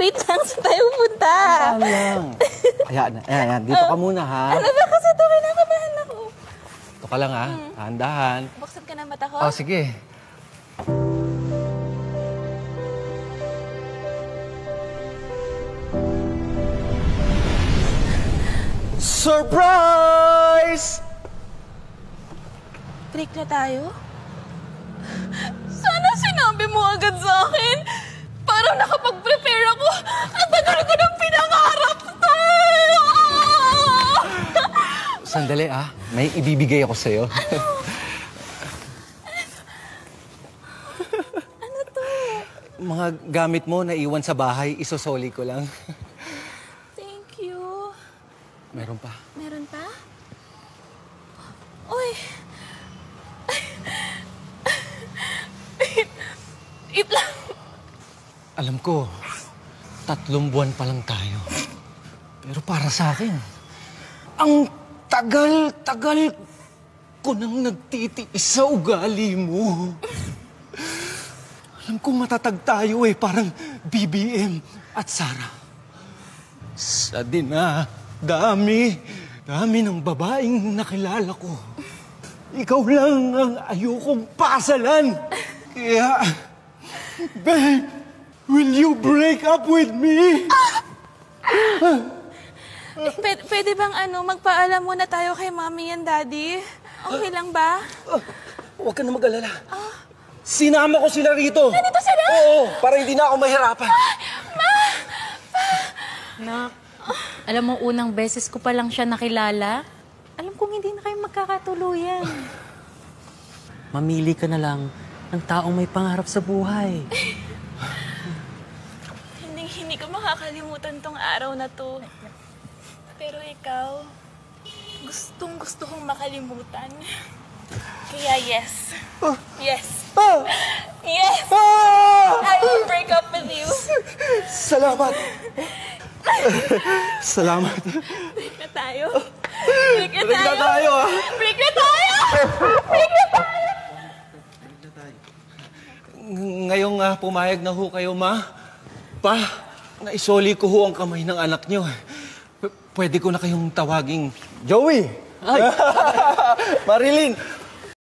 Wait lang, saan tayo pupunta? Saan lang? Ayan. Dito ka muna, ha? Ano ba kasi ito? Kinakabahan ako. Ito ka lang, ha? Dahan-dahan. Buksan ka na mata ko? Oh, sige. Surprise! Break na tayo? Sana sinabi mo agad sa akin. Parang nakapag-prepare ako. Ang tagal ko ng pinangarap to! Sandali, may ibibigay ako sa'yo. Ano to? Mga gamit mo na iwan sa bahay, isosoli ko lang. Thank you. Meron pa. Meron pa? Uy! Wait lang. Alam ko, 3 buwan pa lang tayo. Pero para sa akin, ang tagal-tagal ko nang nagtitiis sa ugali mo. Alam ko matatag tayo parang BBM at Sarah. Sa dami ng babaeng nakilala ko. Ikaw lang ang ayokong pasalan. Kaya, babe, will you break up with me? Pwede bang magpaalam muna tayo kay Mommy and Daddy? Okay lang ba? Huwag ka na mag-alala. Sinama ko sila rito. Nandito sila? Oo, para hindi na ako mahirapan. Nak, alam mo, unang beses ko pa lang siya nakilala. Alam kong hindi na kayo magkakatuluyan. Mamili ka na lang ng taong may pangarap sa buhay. Hindi ko makakalimutan tong araw na to. Pero ikaw, gustong-gusto kong makalimutan. Kaya yes. Yes. Yes! I will break up with you. Salamat. Salamat. Break na tayo. Break na tayo, Break na tayo! Break na tayo! Ngayong pumayag na ho kayo, Ma. Pa, naisoli ko ho ang kamay ng anak nyo. Pwede ko na kayong tawaging Joey. Ay. Marilyn,